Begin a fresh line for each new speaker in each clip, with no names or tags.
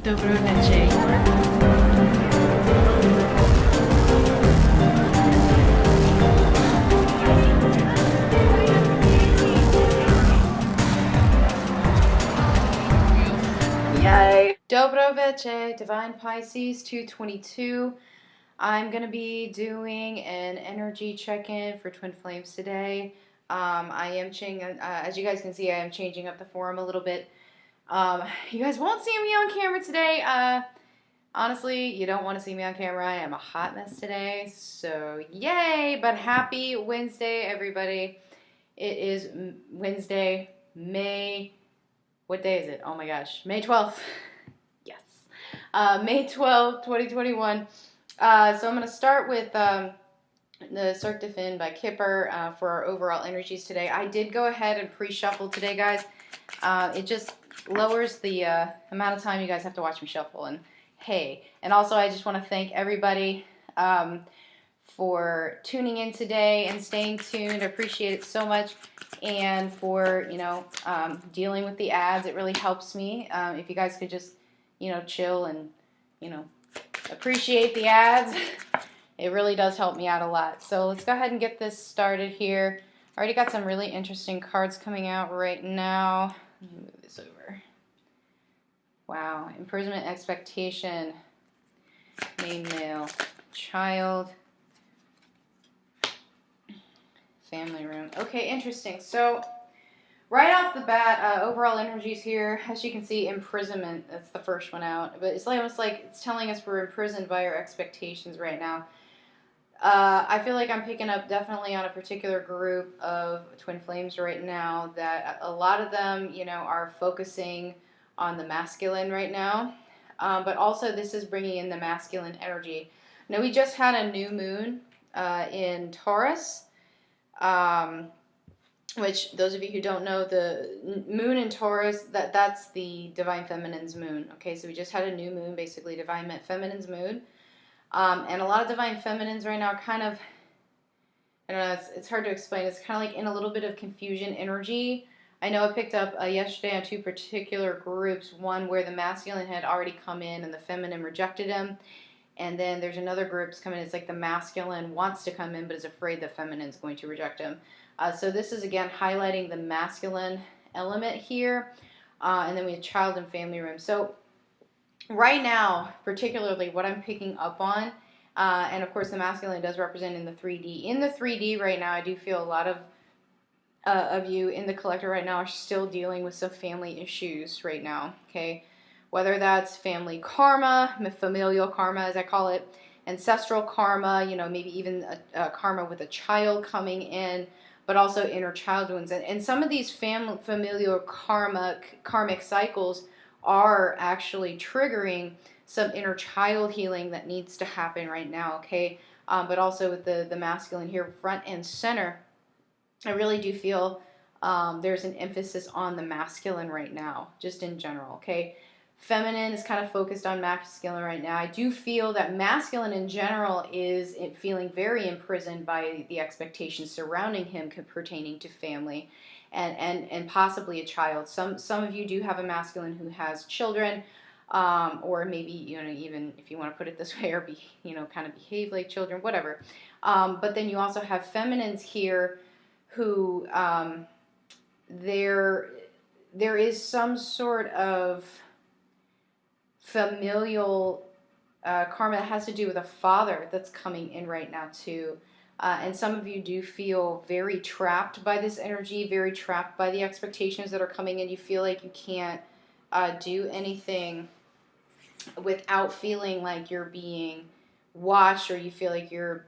Dobro večer. Yay! Dobro večer, Divine Pisces 222. I'm going to be doing an energy check-in for Twin Flames today. I am changing, as you guys can see, I am changing up the forum a little bit. You guys won't see me on camera today. Honestly, you don't want to see me on camera. I am a hot mess today, so yay! But happy Wednesday, everybody. It is Wednesday, what day is it? Oh my gosh, May 12th. Yes. May 12th, 2021. So I'm going to start with the Cirque de Fin by Kipper for our overall energies today. I did go ahead and pre-shuffle today, guys. It just lowers the amount of time you guys have to watch me shuffle. And hey, and also I just want to thank everybody for tuning in today and staying tuned. I appreciate it so much. And for, dealing with the ads, it really helps me. If you guys could just, chill and, appreciate the ads. It really does help me out a lot. So let's go ahead and get this started here. I already got some really interesting cards coming out right now. Let me move this over. Wow. Imprisonment, expectation, main male, child, family room. Okay, interesting. So right off the bat, overall energies here, as you can see, imprisonment. That's the first one out. But it's almost like it's telling us we're imprisoned by our expectations right now. I feel like I'm picking up definitely on a particular group of Twin Flames right now that a lot of them, are focusing on the masculine right now. But also this is bringing in the masculine energy. Now, we just had a new moon in Taurus, which those of you who don't know, the moon in Taurus, that's the Divine Feminine's moon. Okay, so we just had a new moon, basically Divine Feminine's moon. And a lot of Divine Feminines right now are kind of, I don't know, it's hard to explain. It's kind of like in a little bit of confusion energy. I know I picked up yesterday on two particular groups, one where the masculine had already come in and the feminine rejected him. And then there's another group that's coming in. It's like the masculine wants to come in but is afraid the feminine is going to reject him. So this is, again, highlighting the masculine element here. And then we have child and family room. So right now, particularly what I'm picking up on, and of course the masculine does represent in the 3D. In the 3D right now, I do feel a lot of you in the collector right now are still dealing with some family issues right now, okay? Whether that's family karma, familial karma as I call it, ancestral karma, maybe even a karma with a child coming in, but also inner child wounds. And some of these familial karmic cycles are actually triggering some inner child healing that needs to happen right now, okay? But also with the masculine here, front and center, I really do feel there's an emphasis on the masculine right now, just in general, okay? Feminine is kind of focused on masculine right now. I do feel that masculine in general is feeling very imprisoned by the expectations surrounding him pertaining to family and possibly a child. Some of you do have a masculine who has children, or maybe, even if you want to put it this way, or kind of behave like children, whatever. But then you also have feminines here who there is some sort of familial karma that has to do with a father that's coming in right now too. And some of you do feel very trapped by this energy, very trapped by the expectations that are coming in. You feel like you can't do anything without feeling like you're being watched, or you feel like you're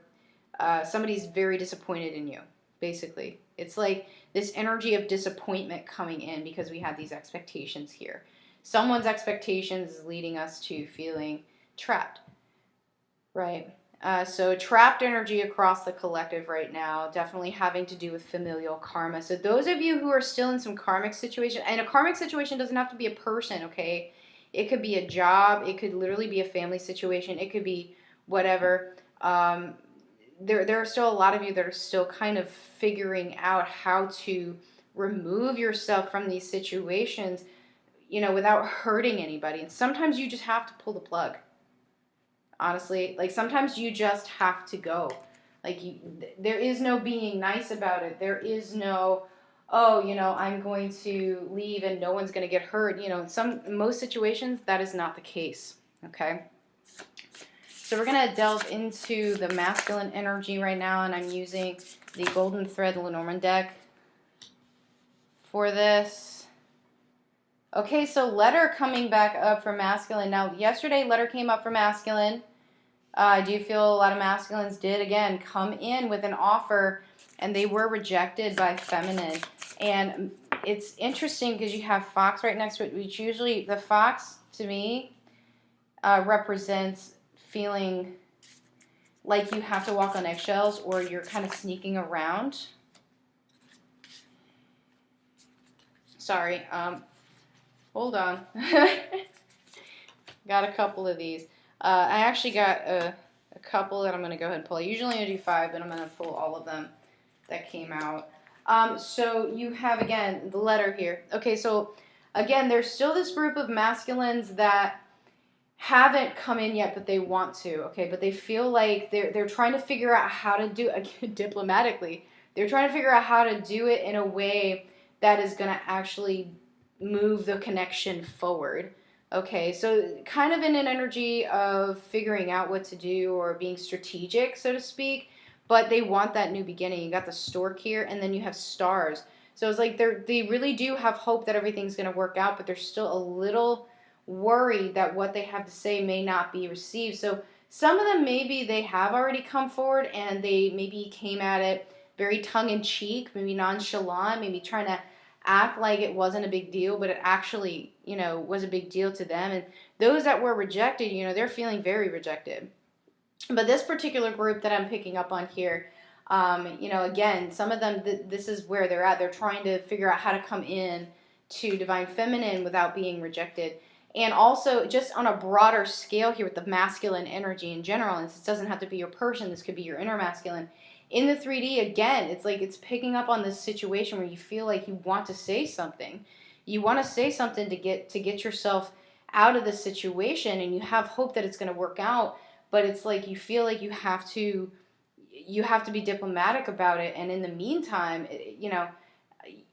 somebody's very disappointed in you, basically. It's like this energy of disappointment coming in because we had these expectations here. Someone's expectations is leading us to feeling trapped, right? So trapped energy across the collective right now, definitely having to do with familial karma. So those of you who are still in some karmic situation, and a karmic situation doesn't have to be a person, okay? It could be a job. It could literally be a family situation. It could be whatever. There are still a lot of you that are still kind of figuring out how to remove yourself from these situations. you know, without hurting anybody. And sometimes you just have to pull the plug. Honestly, like sometimes you just have to go. Like there is no being nice about it. There is no, oh, you know, I'm going to leave and no one's going to get hurt. You know, in most situations, that is not the case. Okay. So we're going to delve into the masculine energy right now, and I'm using the Golden Thread Lenormand deck for this. Okay, so letter coming back up for masculine. Now, yesterday letter came up for masculine. I do feel a lot of masculines did, again, come in with an offer, and they were rejected by feminine. And it's interesting because you have fox right next to it, which usually the fox, to me, represents feeling like you have to walk on eggshells or you're kind of sneaking around. Sorry, hold on. Got a couple of these. I actually got a couple that I'm going to go ahead and pull. I usually only do 5, but I'm going to pull all of them that came out. So you have, again, the letter here. Okay, so again, there's still this group of masculines that haven't come in yet, but they want to, okay? But they feel like they're trying to figure out how to do it, again, diplomatically. They're trying to figure out how to do it in a way that is going to actually move the connection forward. Okay, so kind of in an energy of figuring out what to do or being strategic, so to speak, but they want that new beginning. You got the stork here, and then you have stars. So it's like they really do have hope that everything's going to work out, but they're still a little worried that what they have to say may not be received. So some of them, maybe they have already come forward and they maybe came at it very tongue-in-cheek, maybe nonchalant, maybe trying to act like it wasn't a big deal, but it actually, you know, was a big deal to them. And those that were rejected, you know, they're feeling very rejected. But this particular group that I'm picking up on here, you know, again, some of them, this is where they're at. They're trying to figure out how to come in to Divine Feminine without being rejected. And also, just on a broader scale here with the masculine energy in general, and this doesn't have to be your person, this could be your inner masculine. In the 3D, again, it's like it's picking up on this situation where you feel like you want to say something. You want to say something to get yourself out of this situation, and you have hope that it's going to work out, but it's like you feel like you have to be diplomatic about it, and in the meantime, you know,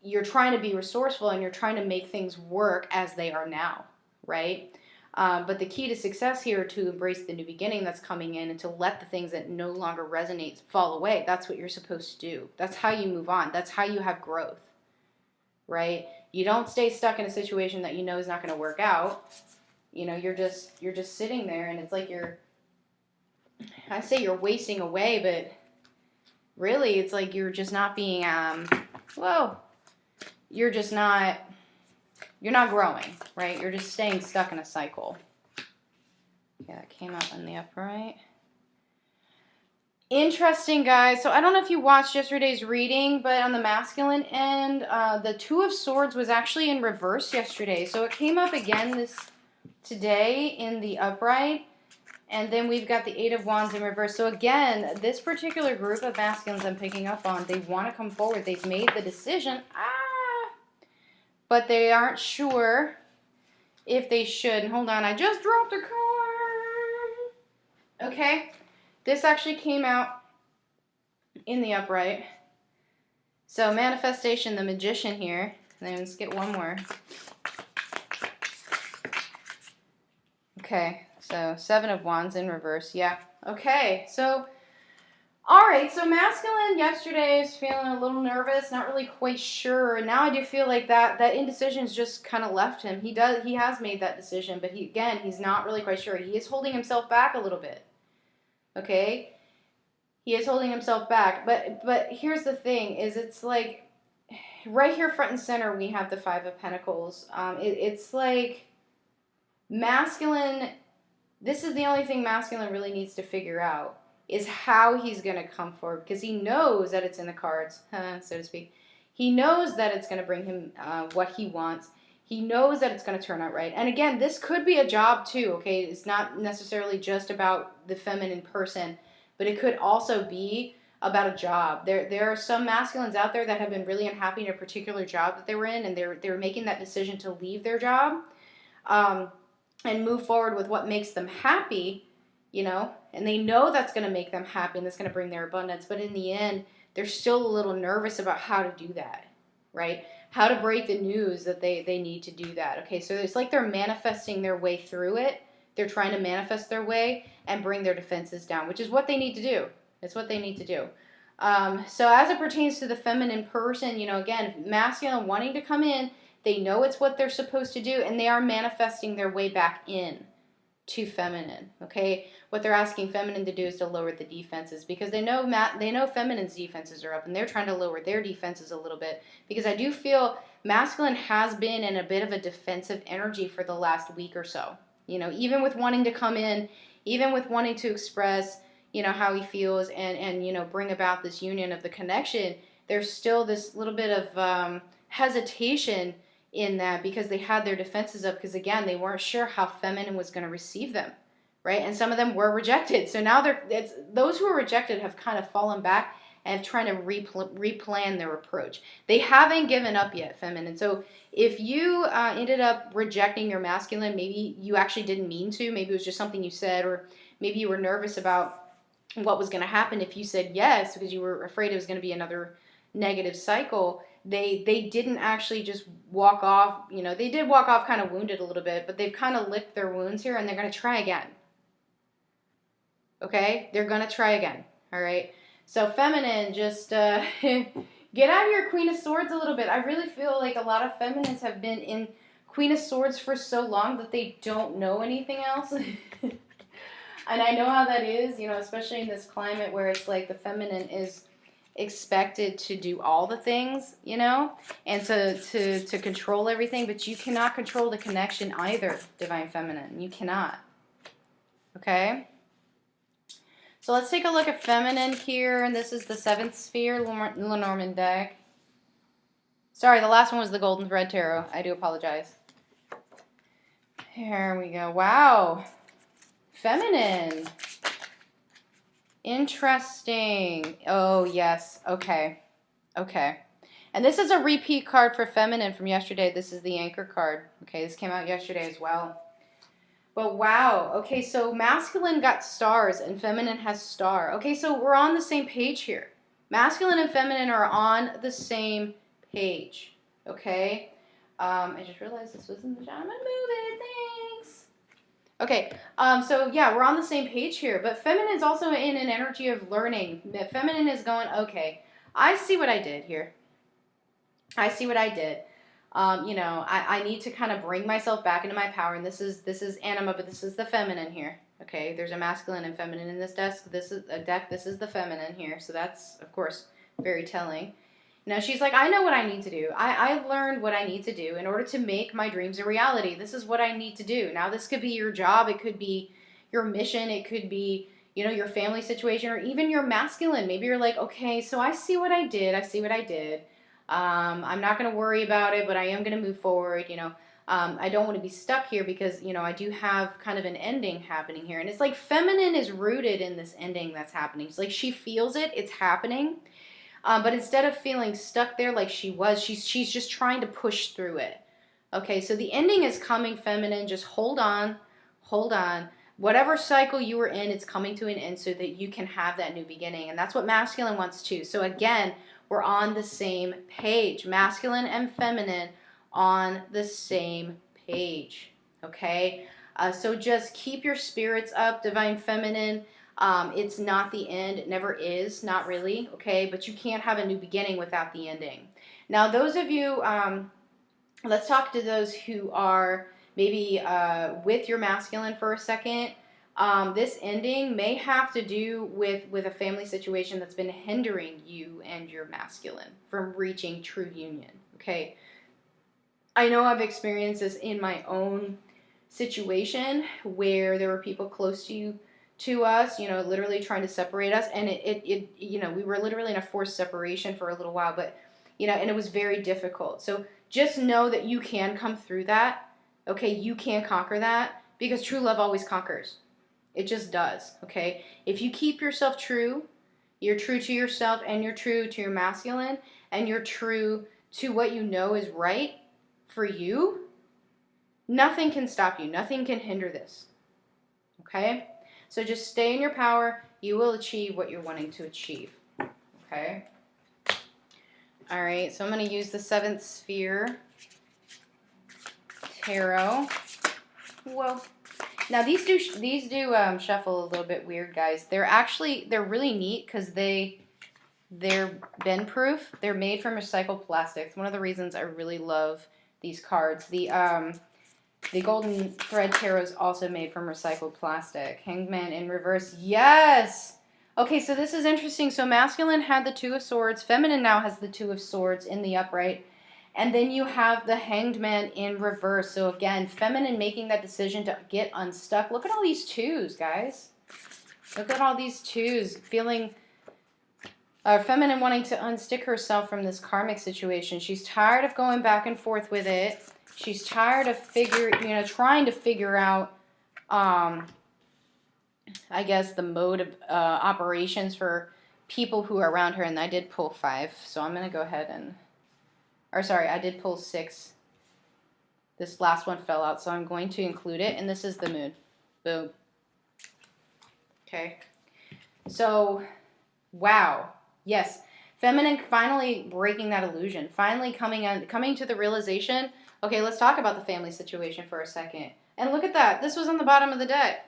you're trying to be resourceful and you're trying to make things work as they are now. Right? But the key to success here is to embrace the new beginning that's coming in and to let the things that no longer resonate fall away. That's what you're supposed to do. That's how you move on. That's how you have growth. Right? You don't stay stuck in a situation that you know is not going to work out. You know, you're just sitting there, and it's like I say you're wasting away, but really it's like you're just not being you're not growing, right? You're just staying stuck in a cycle. Yeah, it came out in the upright. Interesting, guys. So I don't know if you watched yesterday's reading, but on the masculine end, the 2 of Swords was actually in reverse yesterday. So it came up again today in the upright. And then we've got the 8 of Wands in reverse. So again, this particular group of masculines I'm picking up on, they want to come forward. They've made the decision. But they aren't sure if they should. Hold on, I just dropped a card. Okay, this actually came out in the upright. So manifestation, the Magician here. And then let's get one more. Okay, so 7 of Wands in reverse. Yeah, okay, so... All right, so masculine yesterday is feeling a little nervous, not really quite sure. And now I do feel like that indecision's just kind of left him. He has made that decision, but he's not really quite sure. He is holding himself back a little bit. Okay? He is holding himself back. But here's the thing, is it's like right here front and center we have the 5 of Pentacles. It's like masculine, this is the only thing masculine really needs to figure out. Is how he's going to come forward, because he knows that it's in the cards, so to speak. He knows that it's going to bring him what he wants. He knows that it's going to turn out right. And again, this could be a job too, okay? It's not necessarily just about the feminine person, but it could also be about a job. There are some masculines out there that have been really unhappy in a particular job that they were in, and they're making that decision to leave their job, and move forward with what makes them happy, and they know that's going to make them happy and that's going to bring their abundance. But in the end, they're still a little nervous about how to do that, right? How to break the news that they need to do that. Okay, so it's like they're manifesting their way through it. They're trying to manifest their way and bring their defenses down, which is what they need to do. It's what they need to do. So as it pertains to the feminine person, again, masculine wanting to come in, they know it's what they're supposed to do, and they are manifesting their way back in to feminine. Okay, what they're asking feminine to do is to lower the defenses, because they know feminine's defenses are up, and they're trying to lower their defenses a little bit, because I do feel masculine has been in a bit of a defensive energy for the last week or so. Even with wanting to come in, even with wanting to express, how he feels and bring about this union of the connection, there's still this little bit of hesitation in that, because they had their defenses up, because again, they weren't sure how feminine was going to receive them, right? And some of them were rejected. So now those who are rejected have kind of fallen back and trying to replan their approach. They haven't given up yet, feminine. So if you ended up rejecting your masculine, maybe you actually didn't mean to, maybe it was just something you said, or maybe you were nervous about what was going to happen if you said yes, because you were afraid it was going to be another negative cycle. They didn't actually just walk off, they did walk off kind of wounded a little bit, but they've kind of licked their wounds here, and they're going to try again. Okay? They're going to try again. All right? So feminine, just get out of your Queen of Swords a little bit. I really feel like a lot of feminines have been in Queen of Swords for so long that they don't know anything else. And I know how that is, especially in this climate where it's like the feminine is expected to do all the things, and to control everything, but you cannot control the connection either, Divine Feminine. You cannot. Okay? So let's take a look at feminine here, and this is the 7th sphere, Lenormand deck. Sorry, the last one was the Golden Thread Tarot. I do apologize. Here we go. Wow. Feminine. Interesting. Oh, yes. Okay. Okay. And this is a repeat card for feminine from yesterday. This is the Anchor card. Okay, this came out yesterday as well. But wow. Okay, so masculine got stars and feminine has star. Okay, so we're on the same page here. Masculine and feminine are on the same page. Okay? I just realized this was in the shot. I'm going to move it. Thanks. Okay, so yeah, we're on the same page here, but feminine is also in an energy of learning. Feminine is going, okay, I see what I did here. I see what I did. I need to kind of bring myself back into my power, and this is anima, but this is the feminine here. Okay, there's a masculine and feminine in this deck. This is a deck. This is the feminine here, so that's, of course, very telling. Now, she's like, I know what I need to do. I learned what I need to do in order to make my dreams a reality. This is what I need to do. Now, this could be your job. It could be your mission. It could be, your family situation, or even your masculine. Maybe you're like, okay, so I see what I did. I see what I did. I'm not going to worry about it, but I am going to move forward. I don't want to be stuck here because, I do have kind of an ending happening here. And it's like feminine is rooted in this ending that's happening. It's like she feels it. It's happening. But instead of feeling stuck there like she was, she's just trying to push through it. Okay, so the ending is coming, feminine. Just hold on, hold on. Whatever cycle you were in, it's coming to an end so that you can have that new beginning. And that's what masculine wants too. So again, we're on the same page. Masculine and feminine on the same page. Okay, so just keep your spirits up, Divine Feminine. It's not the end. It never is. Not really. Okay. But you can't have a new beginning without the ending. Now, those of you, let's talk to those who are maybe with your masculine for a second. This ending may have to do with a family situation that's been hindering you and your masculine from reaching true union. Okay. I know I've experienced this in my own situation where there were people close to us, literally trying to separate us, and we were literally in a forced separation for a little while, but, and it was very difficult. So just know that you can come through that, okay? You can conquer that, because true love always conquers. It just does, okay? If you keep yourself true, you're true to yourself, and you're true to your masculine, and you're true to what you know is right for you, nothing can stop you. Nothing can hinder this. Okay? So just stay in your power. You will achieve what you're wanting to achieve. Okay? All right, so I'm going to use the 7th sphere tarot. Whoa. Now these do shuffle a little bit weird, guys. They're really neat because they're bend proof. They're made from recycled plastics. One of the reasons I really love these cards. The Golden Thread Tarot is also made from recycled plastic. Hanged Man in reverse. Yes! Okay, so this is interesting. So masculine had the 2 of Swords. Feminine now has the 2 of Swords in the upright. And then you have the Hanged Man in reverse. So again, feminine making that decision to get unstuck. Look at all these 2s, guys. Look at all these 2s. Feeling... feminine wanting to unstick herself from this karmic situation. She's tired of going back and forth with it. She's tired of trying to figure out, I guess, the mode of operations for people who are around her. And I did pull 5, so I'm going to go ahead and, I did pull 6. This last one fell out, so I'm going to include it. And this is the moon. Boom. Okay. So, wow. Yes. Feminine finally breaking that illusion. Finally coming to the realization, okay, let's talk about the family situation for a second. And look at that. This was on the bottom of the deck.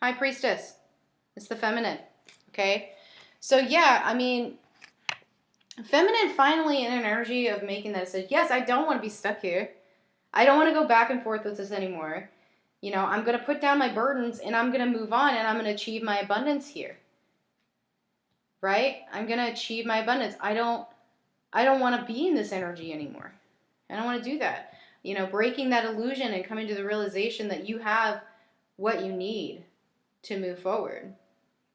High Priestess. It's the feminine. Okay? So, yeah, I mean, feminine finally in an energy of making that decision. Yes, I don't want to be stuck here. I don't want to go back and forth with this anymore. You know, I'm going to put down my burdens and I'm going to move on and I'm going to achieve my abundance here. Right? I'm going to achieve my abundance. I don't want to be in this energy anymore. I don't want to do that. You know, breaking that illusion and coming to the realization that you have what you need to move forward.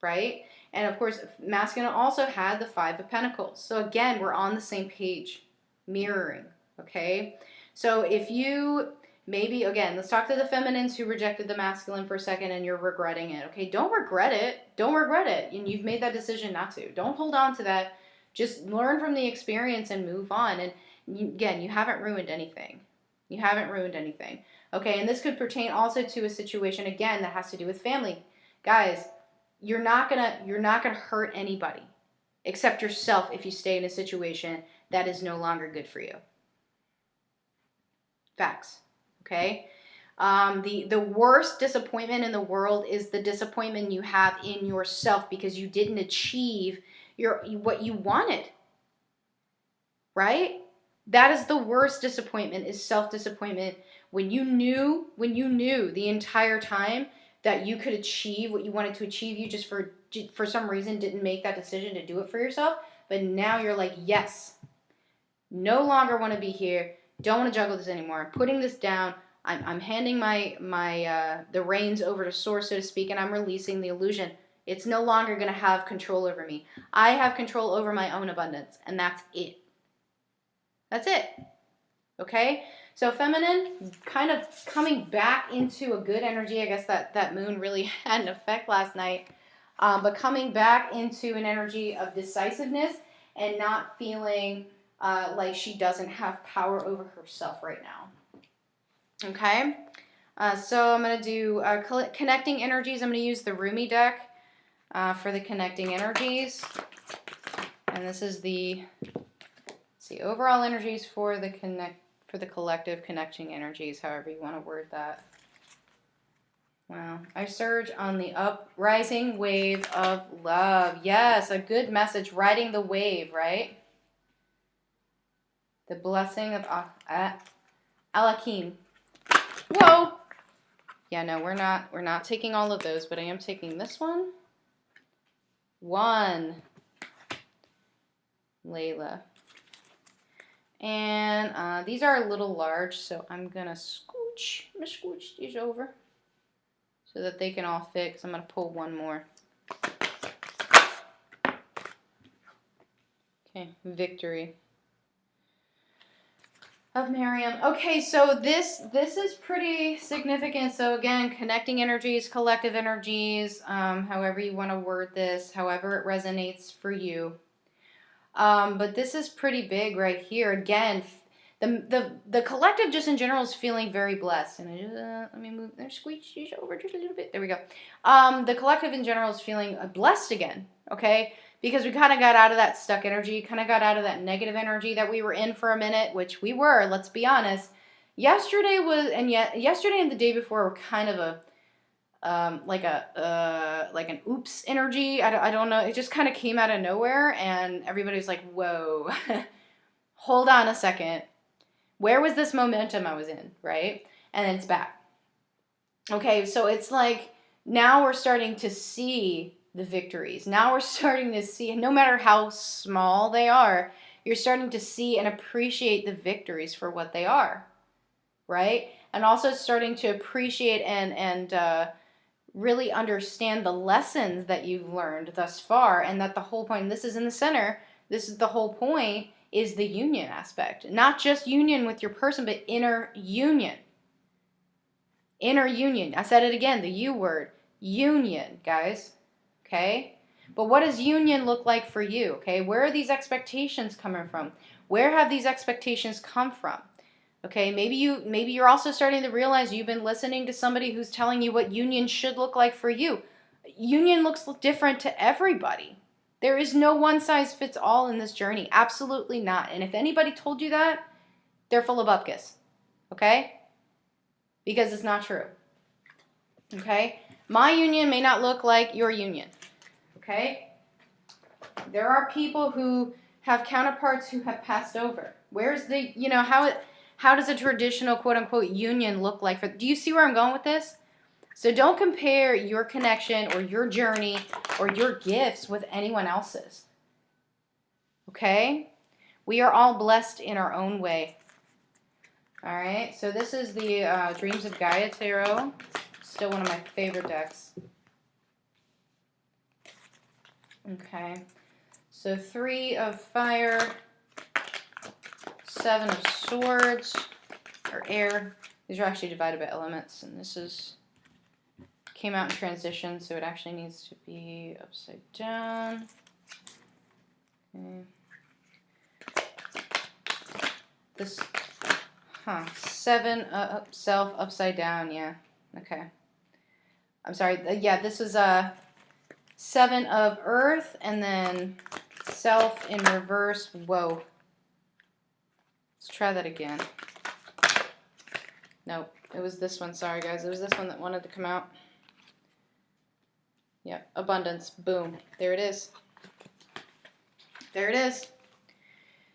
Right? And of course, masculine also had the 5 of Pentacles. So again, we're on the same page. Mirroring. Okay? So if you... Maybe, again, let's talk to the feminines who rejected the masculine for a second and you're regretting it. Okay, don't regret it. Don't regret it. And you've made that decision not to. Don't hold on to that. Just learn from the experience and move on. And again, you haven't ruined anything. You haven't ruined anything. Okay, and this could pertain also to a situation, again, that has to do with family. Guys, you're not gonna hurt anybody except yourself if you stay in a situation that is no longer good for you. Facts. Okay? The worst disappointment in the world is the disappointment you have in yourself because you didn't achieve what you wanted. Right? That is the worst disappointment, is self-disappointment. When you knew the entire time that you could achieve what you wanted to achieve, you just for some reason didn't make that decision to do it for yourself, but now you're like, yes, no longer want to be here. Don't want to juggle this anymore. I'm putting this down. I'm handing the reins over to source, so to speak, and I'm releasing the illusion. It's no longer going to have control over me. I have control over my own abundance, and that's it. That's it. Okay? So feminine, kind of coming back into a good energy. I guess that moon really had an effect last night. But coming back into an energy of decisiveness and not feeling... like she doesn't have power over herself right now. Okay? So I'm going to do connecting energies. I'm going to use the Rumi deck for the connecting energies. And this is the overall energies for the collective connecting energies, however you want to word that. Wow. I surge on the uprising wave of love. Yes, a good message, riding the wave, right? The blessing of Alakim. Whoa! Yeah, no, we're not taking all of those, but I am taking this one. 1. Layla. And these are a little large, so I'm gonna scooch these over so that they can all fit, because I'm gonna pull one more. Okay, victory. Of Miriam. Okay, so this is pretty significant. So again, connecting energies, collective energies, however you want to word this, however it resonates for you. But this is pretty big right here. Again, the collective just in general is feeling very blessed. And I just, let me move there, squeeze over just a little bit. There we go. The collective in general is feeling blessed again. Okay, because we kind of got out of that stuck energy, kind of got out of that negative energy that we were in for a minute, which we were. Let's be honest. Yesterday and the day before were kind of a like an oops energy. I don't know. It just kind of came out of nowhere, and everybody was like, "Whoa, hold on a second. Where was this momentum I was in, right?" And then it's back. Okay, so it's like now we're starting to see the victories. Now we're starting to see, no matter how small they are, you're starting to see and appreciate the victories for what they are, right? And also starting to appreciate and really understand the lessons that you've learned thus far, and that the whole point, and this is in the center, this is the whole point, is the union aspect. Not just union with your person, but inner union. Inner union. I said it again, the U word. Union, guys. Okay? But what does union look like for you? Okay? Where are these expectations coming from? Where have these expectations come from? Okay, maybe you're also starting to realize you've been listening to somebody who's telling you what union should look like for you. Union looks different to everybody. There is no one size fits all in this journey. Absolutely not. And if anybody told you that, they're full of upkiss. Okay? Because it's not true. Okay? My union may not look like your union. Okay? There are people who have counterparts who have passed over. Where's the, how does a traditional quote-unquote union look like? Do you see where I'm going with this? So don't compare your connection or your journey or your gifts with anyone else's. Okay? We are all blessed in our own way. All right? So this is the Dreams of Gaia Tarot. Still one of my favorite decks. Okay. So 3 of Fire, 7 of Swords, or Air. These are actually divided by elements, and this came out in transition, so it actually needs to be upside down. Okay. This, 7 self upside down, yeah. Okay. I'm sorry, yeah, this is 7 of Earth, and then self in reverse. Whoa. Let's try that again. Nope, it was this one. Sorry, guys. It was this one that wanted to come out. Yep, abundance. Boom. There it is. There it is.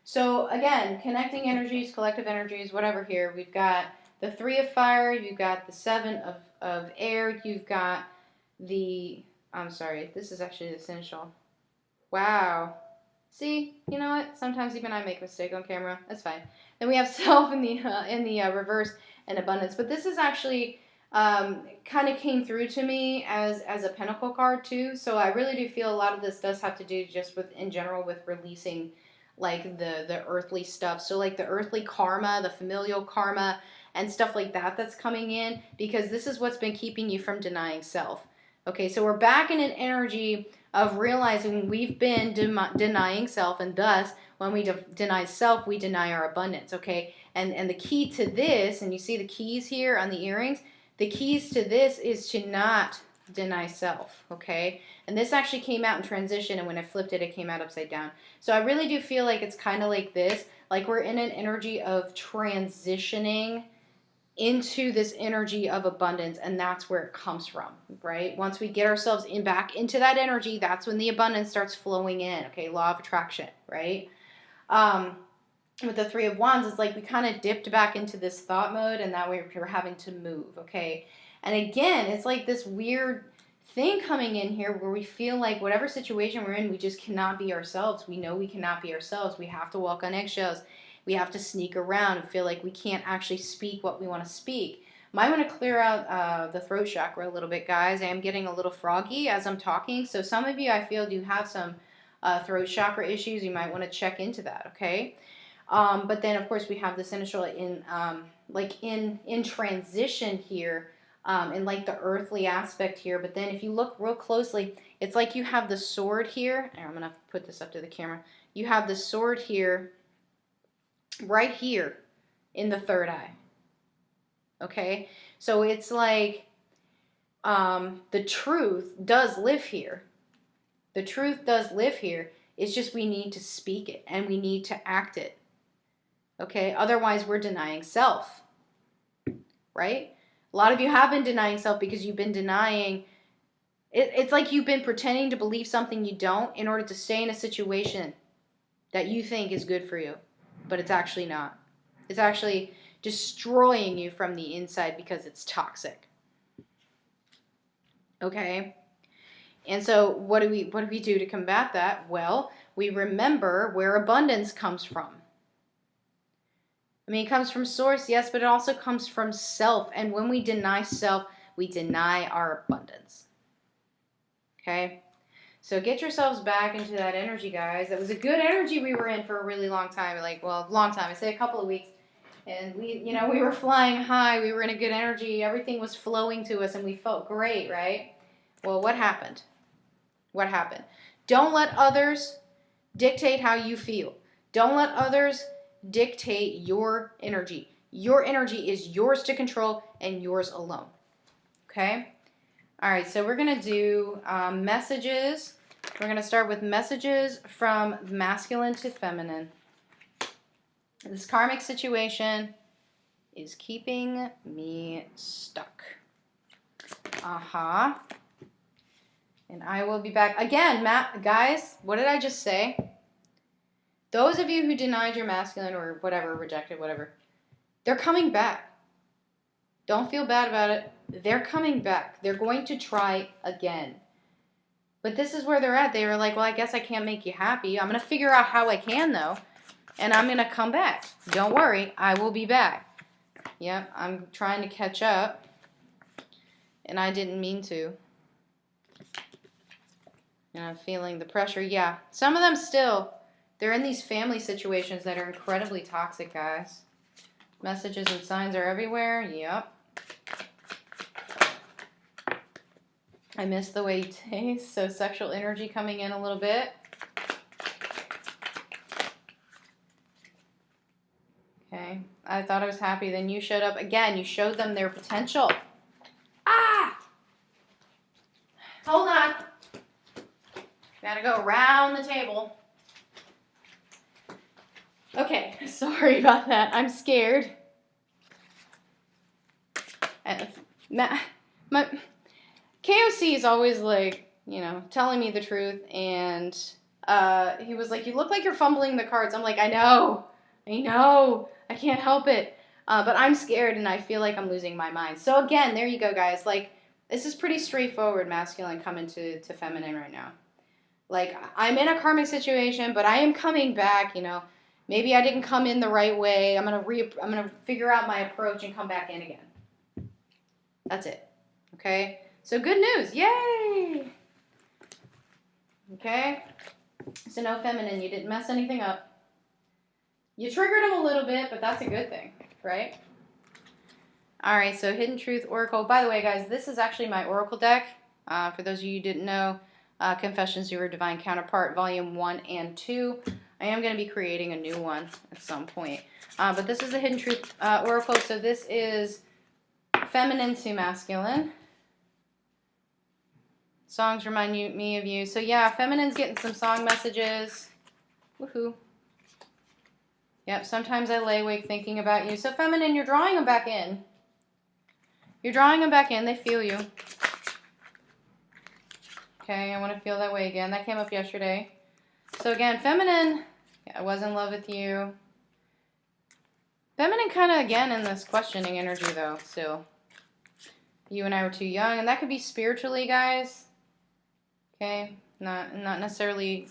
So, again, connecting energies, collective energies, whatever here. We've got the 3 of Fire. You've got the 7 of Air. You've got the... I'm sorry. This is actually essential. Wow. See, you know what? Sometimes even I make a mistake on camera. That's fine. Then we have self in the reverse and abundance. But this is actually kind of came through to me as a pentacle card too. So I really do feel a lot of this does have to do just with, in general, with releasing like the earthly stuff. So like the earthly karma, the familial karma, and stuff like that that's coming in, because this is what's been keeping you from denying self. Okay, so we're back in an energy of realizing we've been denying self, and thus, when we deny self, we deny our abundance, okay? And the key to this, and you see the keys here on the earrings, the keys to this is to not deny self, okay? And this actually came out in transition, and when I flipped it, it came out upside down. So I really do feel like it's kind of like this, like we're in an energy of transitioning into this energy of abundance, and that's where it comes from, right? Once we get ourselves back into that energy, that's when the abundance starts flowing in, okay? Law of attraction, right? With the 3 of Wands, it's like we kind of dipped back into this thought mode, and now we're having to move, okay? And again, it's like this weird thing coming in here where we feel like whatever situation we're in, we just cannot be ourselves. We know we cannot be ourselves. We have to walk on eggshells. We have to sneak around and feel like we can't actually speak what we want to speak. Might want to clear out the throat chakra a little bit, guys. I am getting a little froggy as I'm talking. So some of you, I feel, do have some throat chakra issues. You might want to check into that, okay? But then, of course, we have this initial in transition here, in like the earthly aspect here. But then if you look real closely, it's like you have the sword here. I'm going to put this up to the camera. You have the sword here, right here in the third eye. Okay? So it's like the truth does live here. The truth does live here. It's just we need to speak it and we need to act it. Okay? Otherwise, we're denying self. Right? A lot of you have been denying self because you've been denying. It's like you've been pretending to believe something you don't in order to stay in a situation that you think is good for you. But it's actually not. It's actually destroying you from the inside because it's toxic. Okay? And so what do we do to combat that? Well, we remember where abundance comes from. I mean, it comes from source, yes, but it also comes from self. And when we deny self, we deny our abundance. Okay? So get yourselves back into that energy, guys. That was a good energy we were in for a really long time. Long time. I say a couple of weeks. And we were flying high. We were in a good energy. Everything was flowing to us and we felt great, right? Well, what happened? What happened? Don't let others dictate how you feel. Don't let others dictate your energy. Your energy is yours to control and yours alone. Okay? All right, so we're going to do messages. We're going to start with messages from masculine to feminine. This karmic situation is keeping me stuck. And I will be back. Again, guys, what did I just say? Those of you who denied your masculine or whatever, rejected, whatever, they're coming back. Don't feel bad about it. They're coming back. They're going to try again. But this is where they're at. They were like, well, I guess I can't make you happy. I'm going to figure out how I can, though. And I'm going to come back. Don't worry. I will be back. Yep, I'm trying to catch up. And I didn't mean to. And I'm feeling the pressure. Yeah, some of them still. They're in these family situations that are incredibly toxic, guys. Messages and signs are everywhere. Yep. I miss the way you taste. So sexual energy coming in a little bit. Okay. I thought I was happy. Then you showed up. Again, you showed them their potential. Ah! Hold on. Gotta go around the table. Okay, sorry about that. I'm scared. And my KOC is always like, telling me the truth, and he was like, "You look like you're fumbling the cards." I'm like, I know, I can't help it, but I'm scared, and I feel like I'm losing my mind. So again, there you go, guys. Like, this is pretty straightforward, masculine coming to feminine right now. Like, I'm in a karmic situation, but I am coming back, Maybe I didn't come in the right way. I'm gonna figure out my approach and come back in again. That's it. Okay? So good news. Yay! Okay? So no feminine. You didn't mess anything up. You triggered them a little bit, but that's a good thing, right? All right, so Hidden Truth Oracle. By the way, guys, this is actually my Oracle deck. For those of you who didn't know, Confessions of Your Divine Counterpart, Volume 1 and 2. I am going to be creating a new one at some point. But this is the Hidden Truth Oracle. So this is feminine to masculine. Songs remind me of you. So yeah, feminine's getting some song messages. Woohoo. Yep, sometimes I lay awake thinking about you. So feminine, you're drawing them back in. You're drawing them back in. They feel you. Okay, I want to feel that way again. That came up yesterday. So again, feminine, I was in love with you. Feminine kind of, again, in this questioning energy, though, still. You and I were too young. And that could be spiritually, guys. Okay? Not necessarily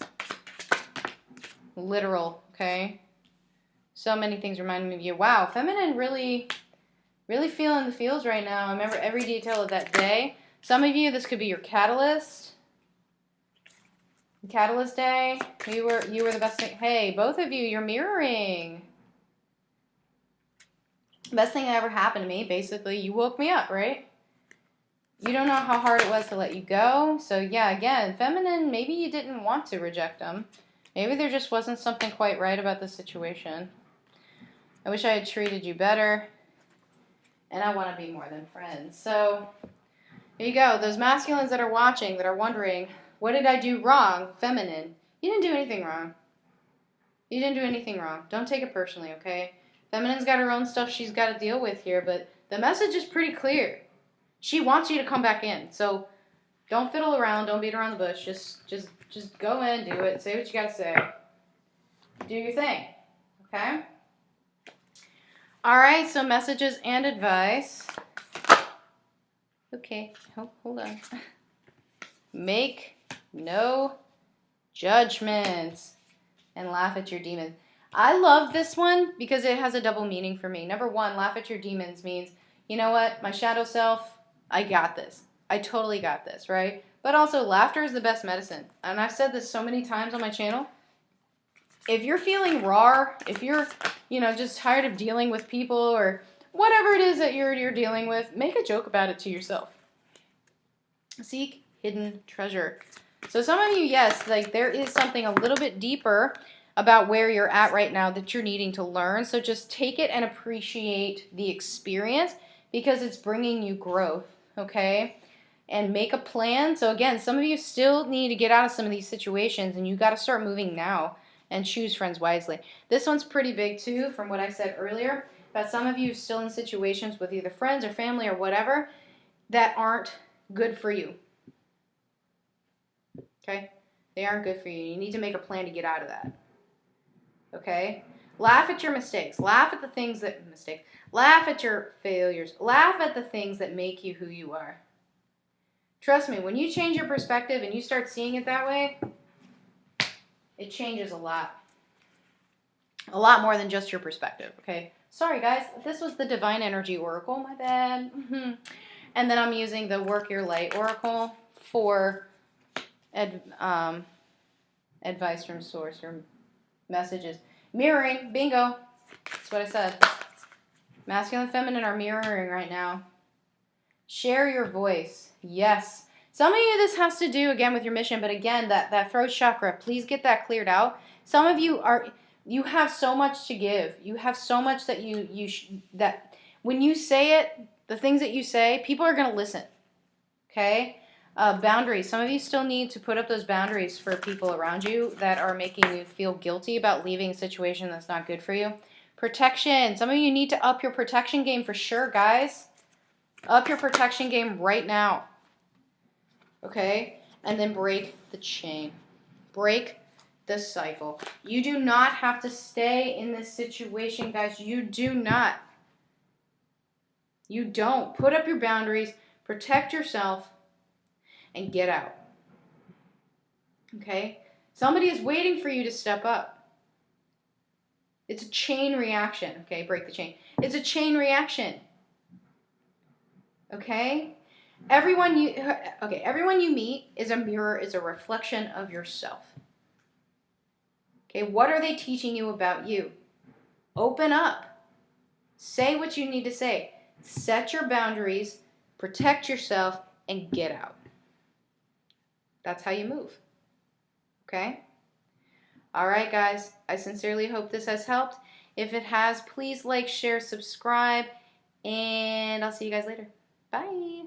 literal, okay? So many things remind me of you. Wow, feminine really feeling the feels right now. I remember every detail of that day. Some of you, this could be your catalyst. Catalyst Day, you were the best thing. Hey, both of you, you're mirroring. Best thing that ever happened to me, basically, you woke me up, right? You don't know how hard it was to let you go. So yeah, again, feminine, maybe you didn't want to reject them. Maybe there just wasn't something quite right about the situation. I wish I had treated you better. And I want to be more than friends. So here you go. Those masculines that are watching, that are wondering, what did I do wrong? Feminine. You didn't do anything wrong. You didn't do anything wrong. Don't take it personally, okay? Feminine's got her own stuff she's got to deal with here, but the message is pretty clear. She wants you to come back in. So don't fiddle around. Don't beat around the bush. Just go in, do it. Say what you got to say. Do your thing, okay? All right, so messages and advice. Okay, hold on. Make no judgments and laugh at your demons. I love this one because it has a double meaning for me. Number one, laugh at your demons means, you know what, my shadow self, I got this. I totally got this, right? But also, laughter is the best medicine. And I've said this so many times on my channel. If you're feeling raw, if you're, just tired of dealing with people or whatever it is that you're dealing with, make a joke about it to yourself. Seek hidden treasure. So some of you, yes, like there is something a little bit deeper about where you're at right now that you're needing to learn. So just take it and appreciate the experience because it's bringing you growth, okay? And make a plan. So again, some of you still need to get out of some of these situations and you got to start moving now and choose friends wisely. This one's pretty big too from what I said earlier, but some of you still in situations with either friends or family or whatever that aren't good for you. Okay? They aren't good for you. You need to make a plan to get out of that. Okay? Laugh at your mistakes. Laugh at the things that Laugh at your failures. Laugh at the things that make you who you are. Trust me, when you change your perspective and you start seeing it that way, it changes a lot. A lot more than just your perspective, okay? Sorry, guys. This was the Divine Energy Oracle. My bad. And then I'm using the Work Your Light Oracle for advice from Source or messages. Mirroring. Bingo. That's what I said. Masculine and feminine are mirroring right now. Share your voice. Yes. Some of you, this has to do, again, with your mission. But again, that throat chakra, please get that cleared out. Some of you you have so much to give. You have so much that that when you say it, the things that you say, people are going to listen. Okay? Boundaries. Some of you still need to put up those boundaries for people around you that are making you feel guilty about leaving a situation that's not good for you. Protection. Some of you need to up your protection game for sure, guys. Up your protection game right now. Okay? And then break the chain. Break the cycle. You do not have to stay in this situation, guys. You do not. You don't. Put up your boundaries. Protect yourself. And get out. Okay? Somebody is waiting for you to step up. It's a chain reaction. Okay? Break the chain. It's a chain reaction. Okay? Everyone you meet is a mirror, is a reflection of yourself. Okay? What are they teaching you about you? Open up. Say what you need to say. Set your boundaries, protect yourself, and get out. That's how you move. Okay? All right, guys. I sincerely hope this has helped. If it has, please like, share, subscribe, and I'll see you guys later. Bye.